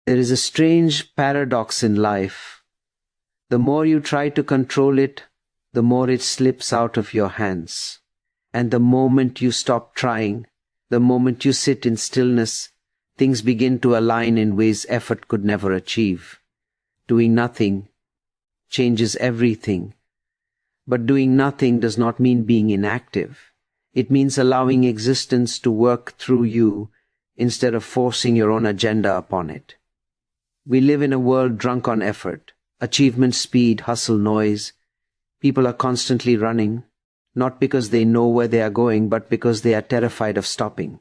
There is a strange paradox in life. The more you try to control it, the more it slips out of your hands. And the moment you stop trying, the moment you sit in stillness, things begin to align in ways effort could never achieve. Doing nothing changes everything. But doing nothing does not mean being inactive. It means allowing existence to work through you instead of forcing your own agenda upon it. We live in a world drunk on effort, achievement, speed, hustle, noise. People are constantly running, not because they know where they are going, but because they are terrified of stopping.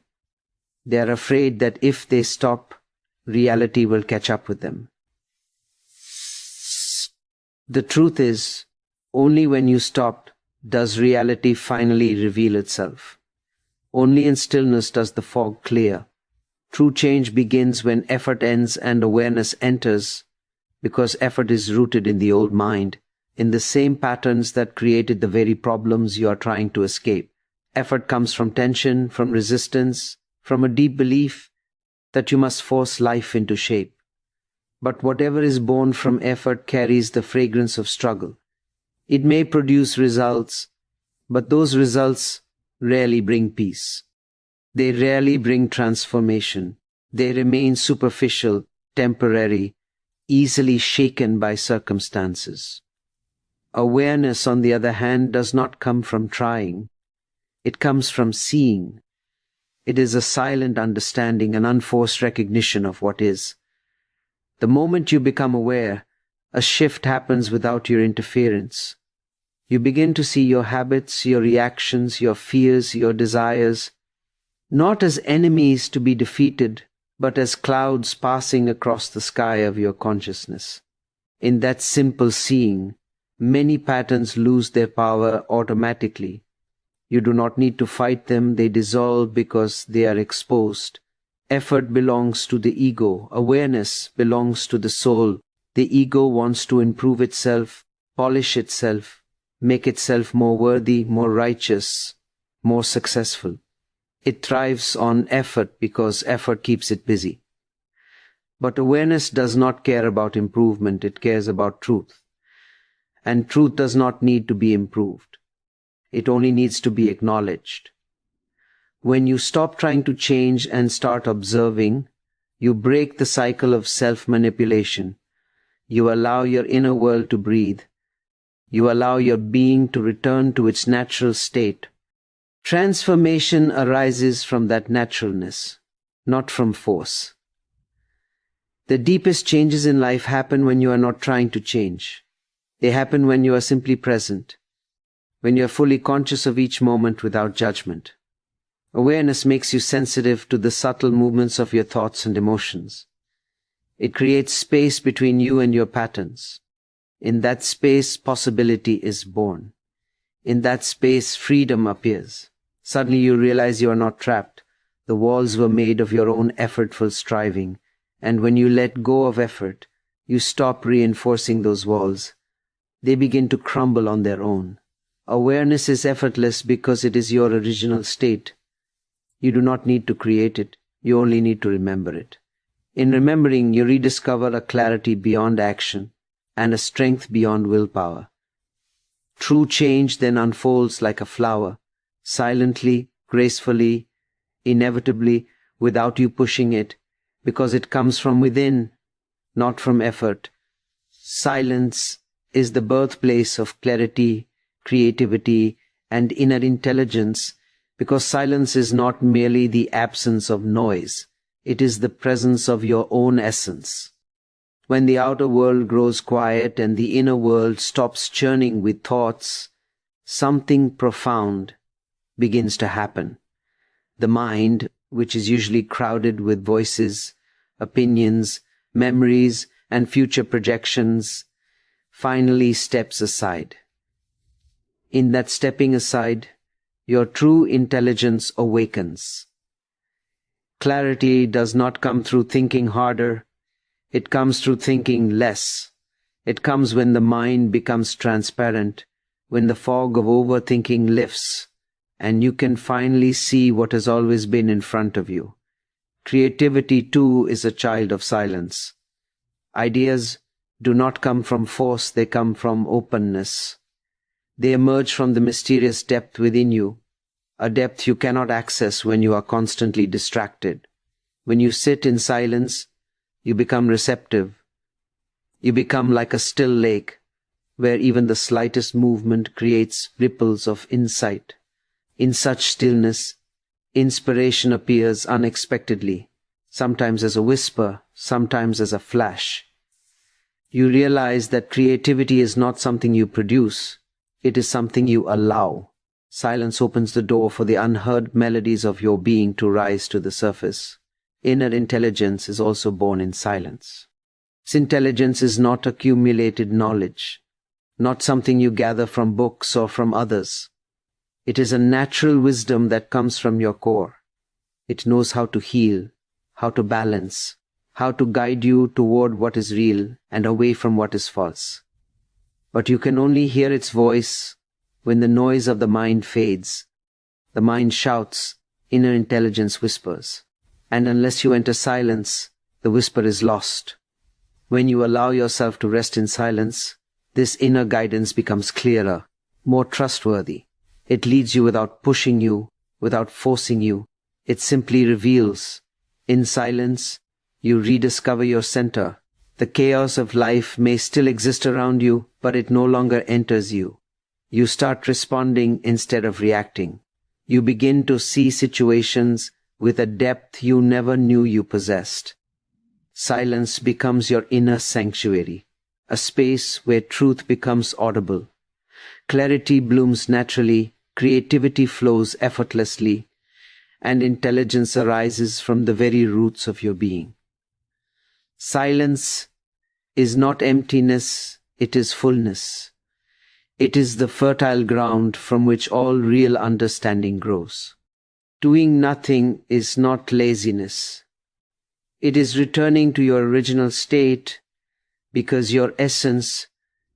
They are afraid that if they stop, reality will catch up with them. The truth is, only when you stop does reality finally reveal itself. Only in stillness does the fog clear. True change begins when effort ends and awareness enters, because effort is rooted in the old mind, in the same patterns that created the very problems you are trying to escape. Effort comes from tension, from resistance, from a deep belief that you must force life into shape. But whatever is born from effort carries the fragrance of struggle. It may produce results, but those results rarely bring peace. They rarely bring transformation. They remain superficial, temporary, easily shaken by circumstances. Awareness, on the other hand, does not come from trying. It comes from seeing. It is a silent understanding, an unforced recognition of what is. The moment you become aware, a shift happens without your interference. You begin to see your habits, your reactions, your fears, your desires, not as enemies to be defeated, but as clouds passing across the sky of your consciousness. In that simple seeing, many patterns lose their power automatically. You do not need to fight them, they dissolve because they are exposed. Effort belongs to the ego, awareness belongs to the soul. The ego wants to improve itself, polish itself, make itself more worthy, more righteous, more successful. It thrives on effort because effort keeps it busy. But awareness does not care about improvement, it cares about truth. And truth does not need to be improved. It only needs to be acknowledged. When you stop trying to change and start observing, you break the cycle of self-manipulation. You allow your inner world to breathe. You allow your being to return to its natural state. Transformation arises from that naturalness, not from force. The deepest changes in life happen when you are not trying to change. They happen when you are simply present, when you are fully conscious of each moment without judgment. Awareness makes you sensitive to the subtle movements of your thoughts and emotions. It creates space between you and your patterns. In that space, possibility is born. In that space, freedom appears. Suddenly you realize you are not trapped. The walls were made of your own effortful striving, and when you let go of effort, you stop reinforcing those walls. They begin to crumble on their own. Awareness is effortless because it is your original state. You do not need to create it, you only need to remember it. In remembering, you rediscover a clarity beyond action and a strength beyond willpower. True change then unfolds like a flower, silently, gracefully, inevitably, without you pushing it, because it comes from within, not from effort. Silence is the birthplace of clarity, creativity, and inner intelligence, because silence is not merely the absence of noise, it is the presence of your own essence. When the outer world grows quiet and the inner world stops churning with thoughts, something profound begins to happen. The mind, which is usually crowded with voices, opinions, memories, and future projections, finally steps aside. In that stepping aside, your true intelligence awakens. Clarity does not come through thinking harder, it comes through thinking less. It comes when the mind becomes transparent, when the fog of overthinking lifts, and you can finally see what has always been in front of you. Creativity too is a child of silence. Ideas do not come from force, they come from openness. They emerge from the mysterious depth within you, a depth you cannot access when you are constantly distracted. When you sit in silence, you become receptive. You become like a still lake, where even the slightest movement creates ripples of insight. In such stillness, inspiration appears unexpectedly, sometimes as a whisper, sometimes as a flash. You realize that creativity is not something you produce, it is something you allow. Silence opens the door for the unheard melodies of your being to rise to the surface. Inner intelligence is also born in silence. This intelligence is not accumulated knowledge, not something you gather from books or from others. It is a natural wisdom that comes from your core. It knows how to heal, how to balance, how to guide you toward what is real and away from what is false. But you can only hear its voice when the noise of the mind fades. The mind shouts, inner intelligence whispers. And unless you enter silence, the whisper is lost. When you allow yourself to rest in silence, this inner guidance becomes clearer, more trustworthy. It leads you without pushing you, without forcing you. It simply reveals. In silence, you rediscover your center. The chaos of life may still exist around you, but it no longer enters you. You start responding instead of reacting. You begin to see situations with a depth you never knew you possessed. Silence becomes your inner sanctuary, a space where truth becomes audible. Clarity blooms naturally, creativity flows effortlessly, and intelligence arises from the very roots of your being. Silence is not emptiness, it is fullness. It is the fertile ground from which all real understanding grows. Doing nothing is not laziness. It is returning to your original state, because your essence,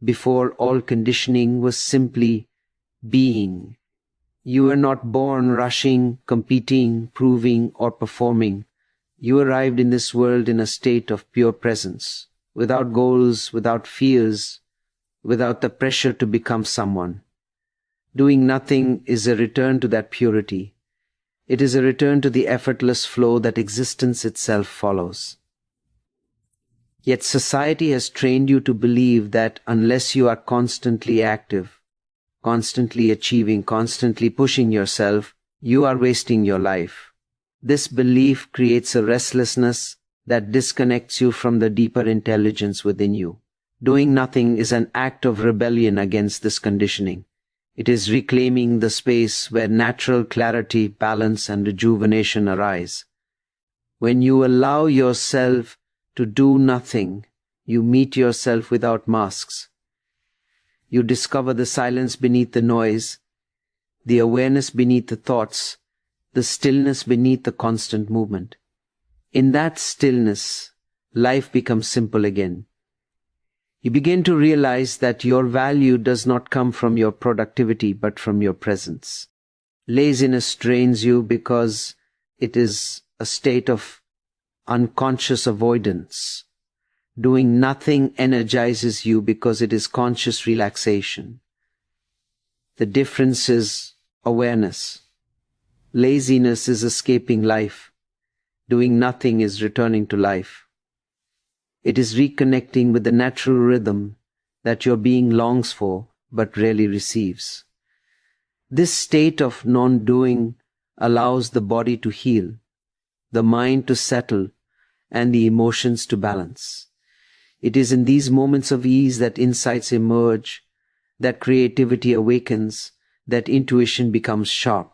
before all conditioning, was simply being. You were not born rushing, competing, proving, or performing. You arrived in this world in a state of pure presence, without goals, without fears, without the pressure to become someone. Doing nothing is a return to that purity. It is a return to the effortless flow that existence itself follows. Yet society has trained you to believe that unless you are constantly active, constantly achieving, constantly pushing yourself, you are wasting your life. This belief creates a restlessness that disconnects you from the deeper intelligence within you. Doing nothing is an act of rebellion against this conditioning. It is reclaiming the space where natural clarity, balance, and rejuvenation arise. When you allow yourself to do nothing, you meet yourself without masks. You discover the silence beneath the noise, the awareness beneath the thoughts, the stillness beneath the constant movement. In that stillness, life becomes simple again. You begin to realize that your value does not come from your productivity, but from your presence. Laziness drains you because it is a state of unconscious avoidance. Doing nothing energizes you because it is conscious relaxation. The difference is awareness. Laziness is escaping life. Doing nothing is returning to life. It is reconnecting with the natural rhythm that your being longs for but rarely receives. This state of non-doing allows the body to heal, the mind to settle, and the emotions to balance. It is in these moments of ease that insights emerge, that creativity awakens, that intuition becomes sharp.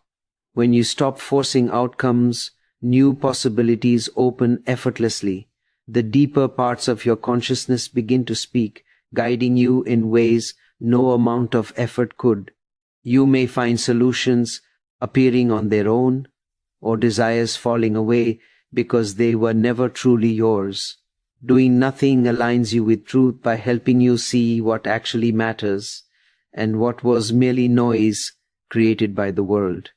When you stop forcing outcomes, new possibilities open effortlessly. The deeper parts of your consciousness begin to speak, guiding you in ways no amount of effort could. You may find solutions appearing on their own, or desires falling away because they were never truly yours. Doing nothing aligns you with truth by helping you see what actually matters and what was merely noise created by the world.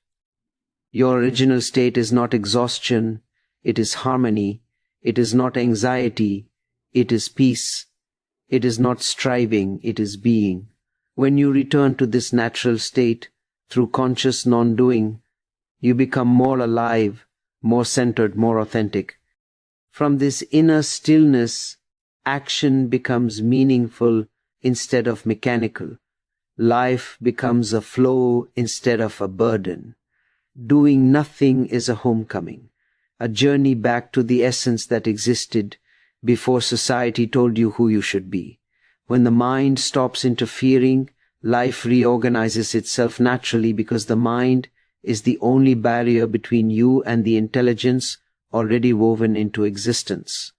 Your original state is not exhaustion, It is harmony. It is not anxiety. It is peace. It is not striving. It is being. When you return to this natural state through conscious non-doing, you become more alive, more centered, more authentic. From this inner stillness, action becomes meaningful instead of mechanical. Life becomes a flow instead of a burden. Doing nothing is a homecoming, a journey back to the essence that existed before society told you who you should be. When the mind stops interfering, life reorganizes itself naturally because the mind is the only barrier between you and the intelligence already woven into existence.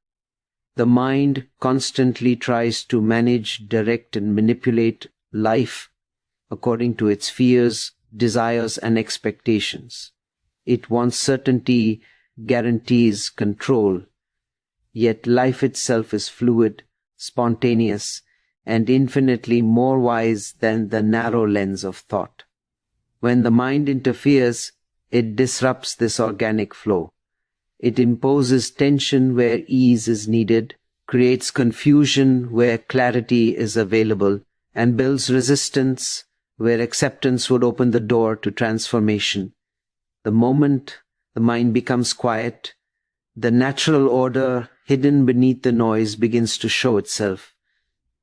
The mind constantly tries to manage, direct, and manipulate life according to its fears, desires, and expectations. It wants certainty, guarantees, control. Yet life itself is fluid, spontaneous, and infinitely more wise than the narrow lens of thought. When the mind interferes, it disrupts this organic flow. It imposes tension where ease is needed, creates confusion where clarity is available, and builds resistance where acceptance would open the door to transformation. The moment the mind becomes quiet, the natural order hidden beneath the noise begins to show itself.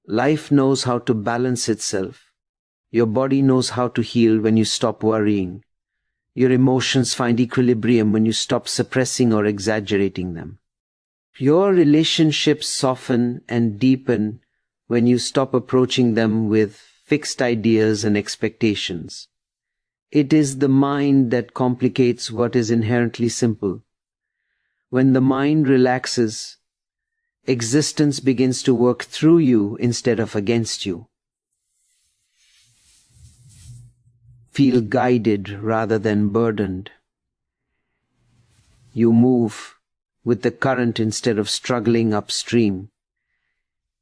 Life knows how to balance itself. Your body knows how to heal when you stop worrying. Your emotions find equilibrium when you stop suppressing or exaggerating them. Your relationships soften and deepen when you stop approaching them with fixed ideas and expectations. It is the mind that complicates what is inherently simple. When the mind relaxes, existence begins to work through you instead of against you. Feel guided rather than burdened. You move with the current instead of struggling upstream.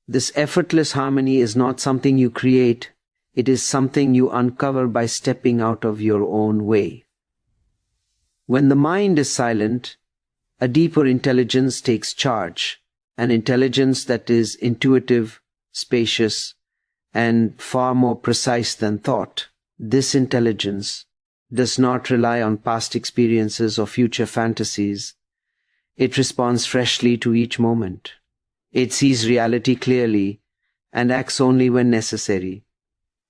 This effortless harmony is not something you create, it is something you uncover by stepping out of your own way. When the mind is silent, a deeper intelligence takes charge, an intelligence that is intuitive, spacious, and far more precise than thought. This intelligence does not rely on past experiences or future fantasies. It responds freshly to each moment. It sees reality clearly and acts only when necessary.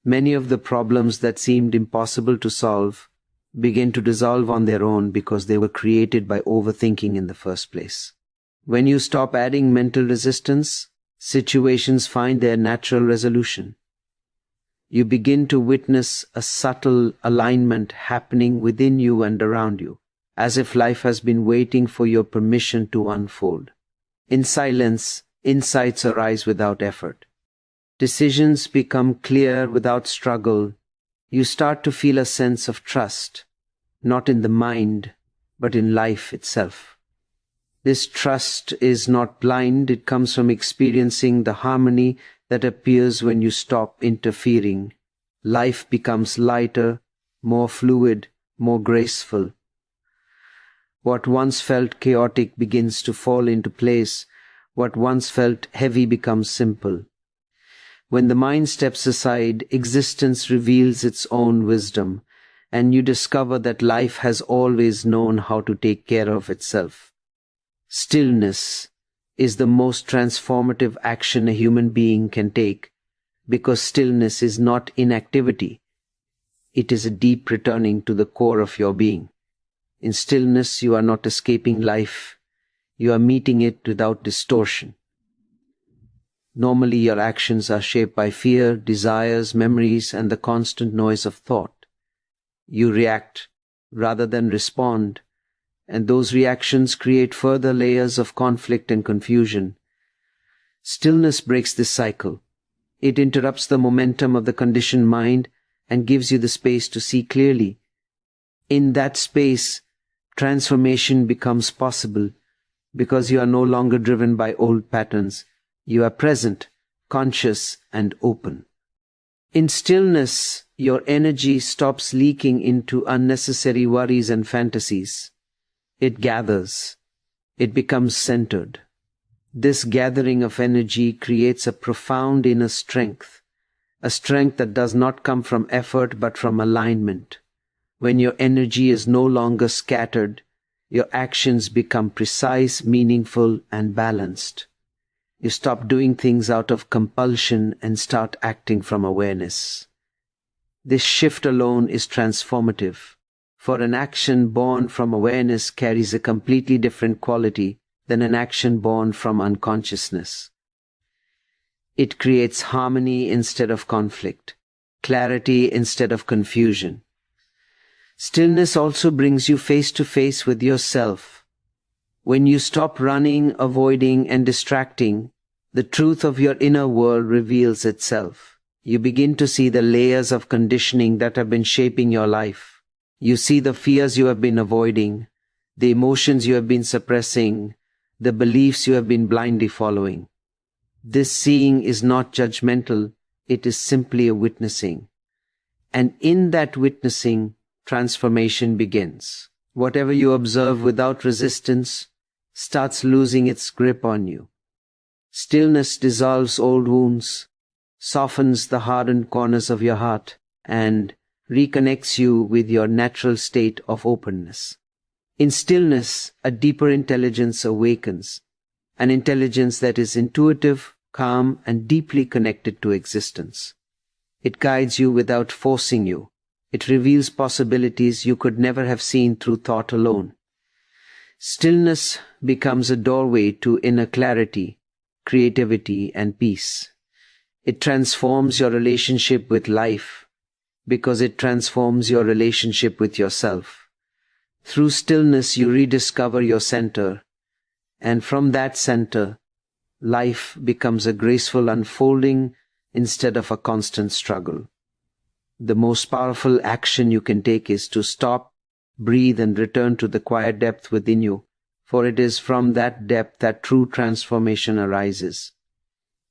Many of the problems that seemed impossible to solve begin to dissolve on their own because they were created by overthinking in the first place. When you stop adding mental resistance, situations find their natural resolution. You begin to witness a subtle alignment happening within you and around you, as if life has been waiting for your permission to unfold. In silence, insights arise without effort. Decisions become clear without struggle. You start to feel a sense of trust, not in the mind, but in life itself. This trust is not blind, it comes from experiencing the harmony that appears when you stop interfering. Life becomes lighter, more fluid, more graceful. What once felt chaotic begins to fall into place. What once felt heavy becomes simple. When the mind steps aside, existence reveals its own wisdom, and you discover that life has always known how to take care of itself. Stillness is the most transformative action a human being can take, because stillness is not inactivity. It is a deep returning to the core of your being. In stillness, you are not escaping life. You are meeting it without distortion. Normally, your actions are shaped by fear, desires, memories, and the constant noise of thought. You react rather than respond, and those reactions create further layers of conflict and confusion. Stillness breaks this cycle. It interrupts the momentum of the conditioned mind and gives you the space to see clearly. In that space, transformation becomes possible because you are no longer driven by old patterns. You are present, conscious, and open. In stillness, your energy stops leaking into unnecessary worries and fantasies. It gathers. It becomes centered. This gathering of energy creates a profound inner strength, a strength that does not come from effort but from alignment. When your energy is no longer scattered, your actions become precise, meaningful, and balanced. You stop doing things out of compulsion and start acting from awareness. This shift alone is transformative, for an action born from awareness carries a completely different quality than an action born from unconsciousness. It creates harmony instead of conflict, clarity instead of confusion. Stillness also brings you face to face with yourself. When you stop running, avoiding, and distracting, the truth of your inner world reveals itself. You begin to see the layers of conditioning that have been shaping your life. You see the fears you have been avoiding, the emotions you have been suppressing, the beliefs you have been blindly following. This seeing is not judgmental, it is simply a witnessing. And in that witnessing, transformation begins. Whatever you observe without resistance starts losing its grip on you. Stillness dissolves old wounds, softens the hardened corners of your heart, and reconnects you with your natural state of openness. In stillness, a deeper intelligence awakens, an intelligence that is intuitive, calm, and deeply connected to existence. It guides you without forcing you. It reveals possibilities you could never have seen through thought alone. Stillness becomes a doorway to inner clarity, creativity, and peace. It transforms your relationship with life because it transforms your relationship with yourself. Through stillness, you rediscover your center, and from that center, life becomes a graceful unfolding instead of a constant struggle. The most powerful action you can take is to stop, breathe, and return to the quiet depth within you, for it is from that depth that true transformation arises.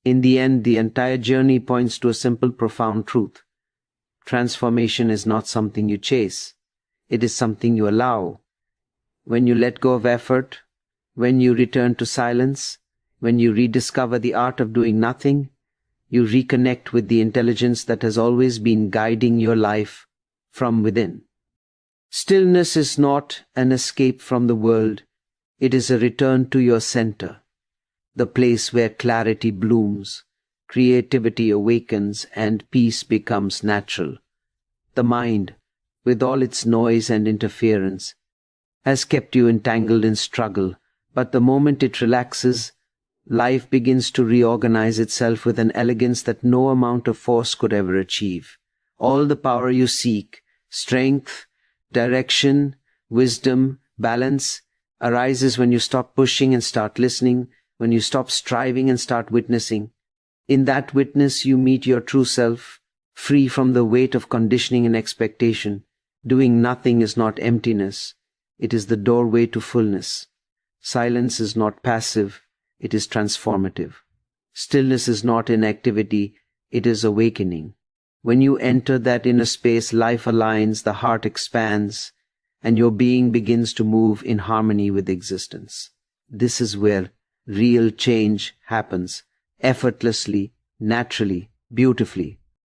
In the end, the entire journey points to a simple, profound truth. Transformation is not something you chase. It is something you allow. When you let go of effort, when you return to silence, when you rediscover the art of doing nothing, you reconnect with the intelligence that has always been guiding your life from within. Stillness is not an escape from the world. It is a return to your center, the place where clarity blooms, creativity awakens, and peace becomes natural. The mind, with all its noise and interference, has kept you entangled in struggle, but the moment it relaxes, life begins to reorganize itself with an elegance that no amount of force could ever achieve. All the power you seek, strength, direction, wisdom, balance, arises when you stop pushing and start listening, when you stop striving and start witnessing. In that witness, you meet your true self, free from the weight of conditioning and expectation. Doing nothing is not emptiness. It is the doorway to fullness. Silence is not passive. It is transformative. Stillness is not inactivity. It is awakening. When you enter that inner space, life aligns, the heart expands, and your being begins to move in harmony with existence. This is where real change happens, effortlessly, naturally, beautifully.